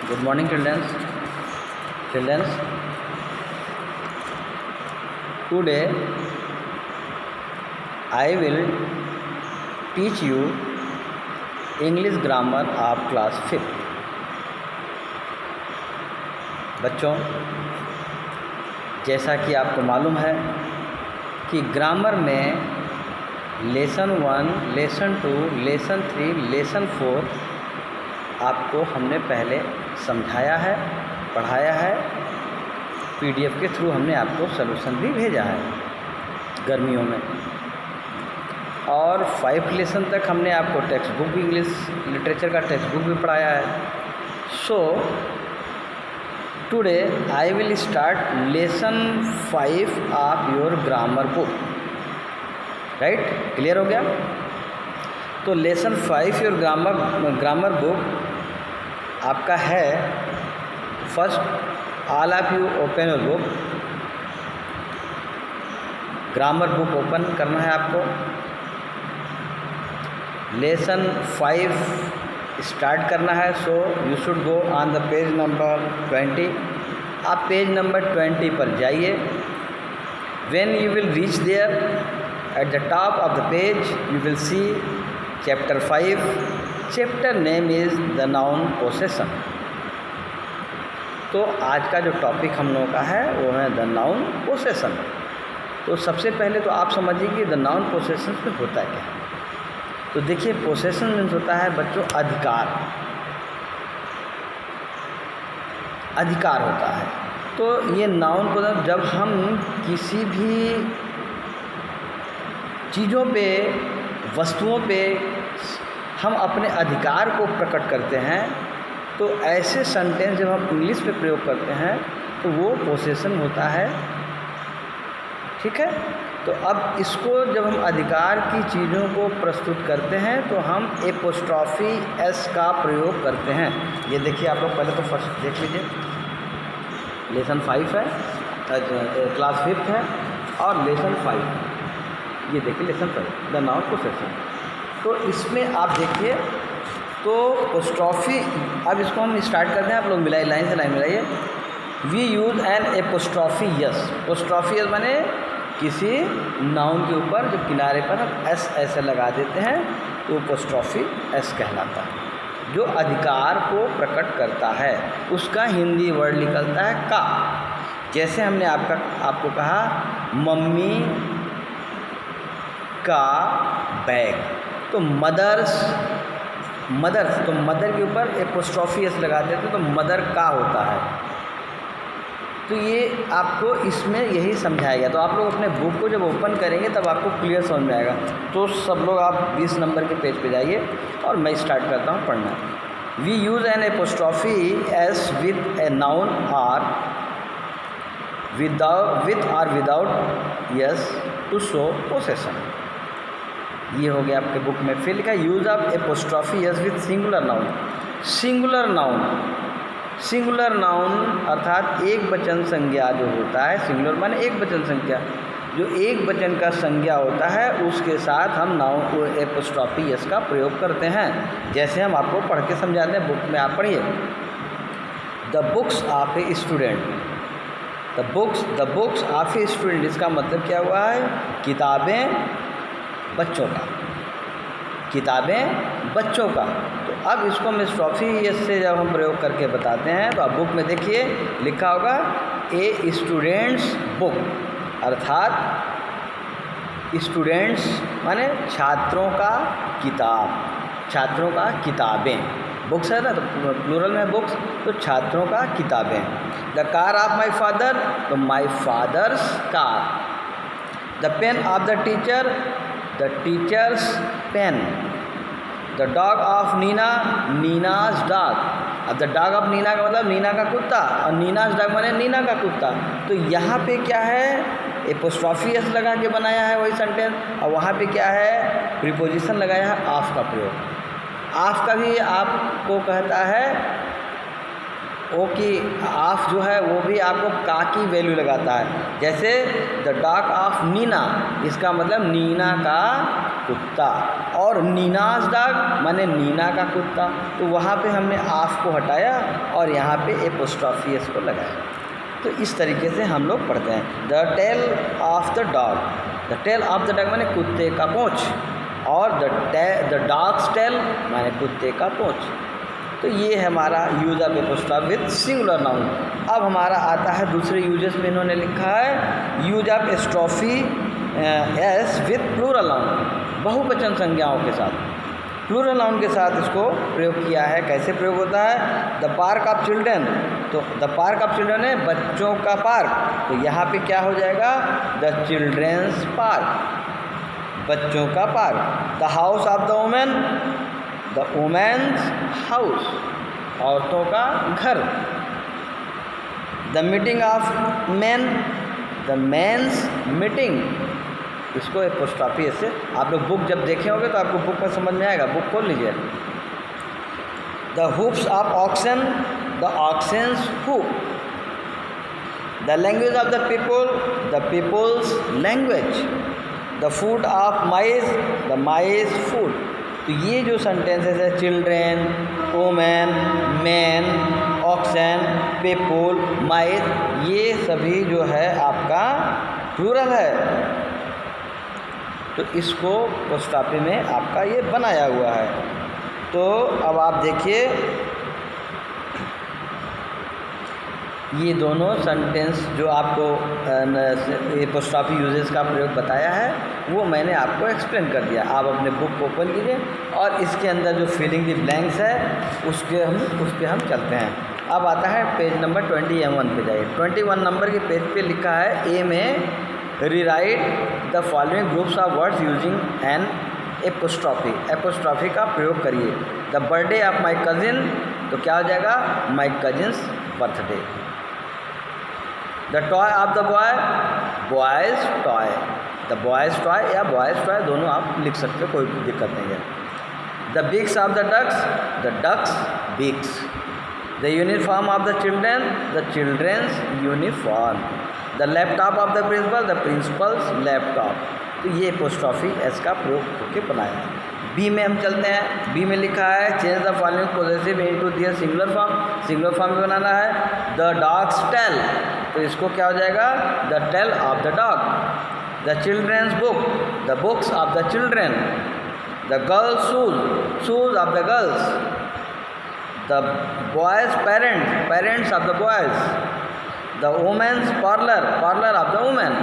Good morning, children. Children, today I will teach you English grammar of class 5th. बच्चों, जैसा कि आपको मालूम है कि ग्रामर में लेसन 1, लेसन 2, लेसन 3, लेसन 4 आपको हमने पहले समझाया है, पढ़ाया है। पीडीएफ के थ्रू हमने आपको सलूशन भी भेजा है गर्मियों में, और 5 लेसन तक हमने आपको टेक्स्ट बुक भी, इंग्लिश लिटरेचर का टेक्स्ट बुक भी पढ़ाया है। So today I will start lesson 5 of your grammar book. Right, clear हो गया? तो लेसन 5 योर ग्रामर बुक आपका है। First, all of you open your book. Grammar book open करना है आपको। लेसन 5 स्टार्ट करना है। So you should go on the page number 20। आप पेज नंबर 20 पर जाइए। When you will reach there, at the top of the page you will see chapter 5। Chapter name is the noun possession. तो आज का जो topic हम लोगों का है वो है द नाउन पोसेशन। तो सबसे पहले तो आप समझिए कि द नाउन पोसेशन में होता क्या है। तो देखिए, पोसेशन मीन्स होता है बच्चों अधिकार, अधिकार होता है। तो ये नाउन को जब हम किसी भी चीज़ों पे, वस्तुओं पे हम अपने अधिकार को प्रकट करते हैं, तो ऐसे सेंटेंस जब हम इंग्लिश में प्रयोग करते हैं तो वो पोसेशन होता है। ठीक है? तो अब इसको जब हम अधिकार की चीज़ों को प्रस्तुत करते हैं तो हम एपोस्ट्रॉफी एस का प्रयोग करते हैं। ये देखिए, आप लोग पहले तो फर्स्ट देख लीजिए। लेसन 5 है, क्लास 5th है, और लेसन 5, ये देखिए लेसन 5 द नाउन पोसेशन। तो इसमें आप देखिए, तो एपोस्ट्रॉफी, अब इसको हम स्टार्ट करते हैं। आप लोग मिलाइए, लाइन से लाइन मिलाइए। We use an apostrophe S. Apostrophe S माने किसी नाउन के ऊपर जो किनारे पर हम एस ऐसे लगा देते हैं तो एपोस्ट्रॉफी एस कहलाता है। जो अधिकार को प्रकट करता है उसका हिंदी वर्ड निकलता है का। जैसे हमने आपको कहा मम्मी का बैग, तो मदर्स, तो मदर के ऊपर एपोस्ट्रॉफी एस लगा देते तो मदर का होता है। तो ये आपको इसमें यही समझाया गया। तो आप लोग अपने बुक को जब ओपन करेंगे तब आपको क्लियर समझ में आएगा। तो सब लोग आप 20 नंबर के पेज पे जाइए और मैं स्टार्ट करता हूँ पढ़ना। We use an apostrophe S with a noun or with और without S to show possession. ये हो गया आपके बुक में। फिर लिखा use of apostrophe S with singular noun. Singular noun, singular noun अर्थात एक वचन संज्ञा जो होता है, सिंगुलर माने एक वचन संख्या, जो एक वचन का संज्ञा होता है उसके साथ हम नाउन एपोस्ट्रॉफी एस का प्रयोग करते हैं। जैसे हम आपको पढ़ के समझाते हैं, बुक में आप पढ़िए। The books of a student, the books of a student, इसका मतलब क्या हुआ है? किताबें बच्चों का, किताबें बच्चों का। तो अब इसको हम एपोस्ट्रॉफी एस से जब हम प्रयोग करके बताते हैं तो आप बुक में देखिए लिखा होगा ए स्टूडेंट्स बुक, अर्थात स्टूडेंट्स माने छात्रों का किताब, छात्रों का किताबें। बुक्स है ना, तो प्लूरल में बुक्स, तो छात्रों का किताबें। The car of my father, तो my father's car. The pen of the teacher, the teacher's pen. The dog of Nina, Nina's dog. अब द डॉग ऑफ नीना का मतलब नीना का कुत्ता, और नीनाज डॉग माने नीना का कुत्ता। तो यहाँ पे क्या है? एपोस्ट्रॉफी एस लगा के बनाया है वही सेंटेंस, और वहाँ पे क्या है? प्रीपोजिशन लगाया है ऑफ का प्रयोग। ऑफ का भी आपको कहता है वो कि ऑफ जो है वो भी आपको का की वैल्यू लगाता है। जैसे द डॉग ऑफ नीना, इसका मतलब नीना का कुत्ता, और नीनास डॉग माने नीना का कुत्ता, तो वहाँ पे हमने ऑफ को हटाया और यहाँ पे एपोस्ट्रॉफी एस को लगाया। तो इस तरीके से हम लोग पढ़ते हैं the tail of the dog. The tail of the dog माने कुत्ते का पूँछ, और द डॉग्स टेल माने कुत्ते का पूँछ। तो ये है हमारा use of apostrophe with singular noun. अब हमारा आता है दूसरे यूजेस में, इन्होंने लिखा है use of apostrophe S with plural noun, बहुवचन संज्ञाओं के साथ, प्लूरल नाउन के साथ इसको प्रयोग किया है। कैसे प्रयोग होता है? द पार्क ऑफ चिल्ड्रन, तो द पार्क ऑफ चिल्ड्रन है बच्चों का पार्क, तो यहाँ पे क्या हो जाएगा? द चिल्ड्रंस पार्क, बच्चों का पार्क। The house of the women, the women's house, औरतों का घर। The meeting of men, the men's meeting, इसको एपोस्ट्रॉफी से आप लोग बुक जब देखे होंगे तो आपको बुक में समझ में आएगा, बुक खोल लीजिए। The hoofs of oxen, the oxen's hoof. The language of the people, the people's language. The food of mice, the mice food. तो ये जो सेंटेंसेस है children, women, men, oxen, people, mice, ये सभी जो है आपका प्लूरल है, तो इसको एपोस्ट्रॉफी में आपका ये बनाया हुआ है। तो अब आप देखिए ये दोनों सेंटेंस जो आपको एपोस्ट्रॉफी यूजेस का प्रयोग बताया है वो मैंने आपको एक्सप्लेन कर दिया। आप अपने बुक को ओपन कीजिए और इसके अंदर जो फिलिंग द ब्लैंक्स है उस पर हम चलते हैं। अब आता है पेज नंबर 21 पे जाइए। 21 नंबर के पेज पे लिखा है ए में rewrite the following groups of words using an apostrophe. Apostrophe का प्रयोग करिए। The birthday of my cousin, तो क्या हो जाएगा? My cousin's birthday. The toy of the boy, boy's toy. The boys' toy या बॉयज़ टॉय दोनों आप लिख सकते हो, कोई दिक्कत नहीं है। The beaks of the ducks, the ducks' beaks. The uniform of the children, the children's uniform. The laptop of the principal, the principal's laptop. तो ये एपोस्ट्रॉफी एस का प्रयोग होकर बनाया है। बी में हम चलते हैं। बी में लिखा है change the following possessive into their singular form. Singular form में बनाना है। द डॉग्स टेल, तो इसको क्या हो जाएगा? The tail of the dog. The children's book, the books of the children. The girls' shoes, shoes of the girls. The boys' parents, parents of the boys. The women's parlour, parlour of the women.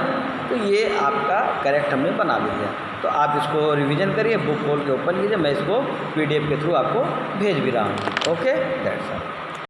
तो ये आपका correct हमने बना लिया। तो आप इसको revision करिए, बुक खोल के ओपन कीजिए, मैं इसको PDF के थ्रू आपको भेज भी रहा हूँ। Okay, that's all.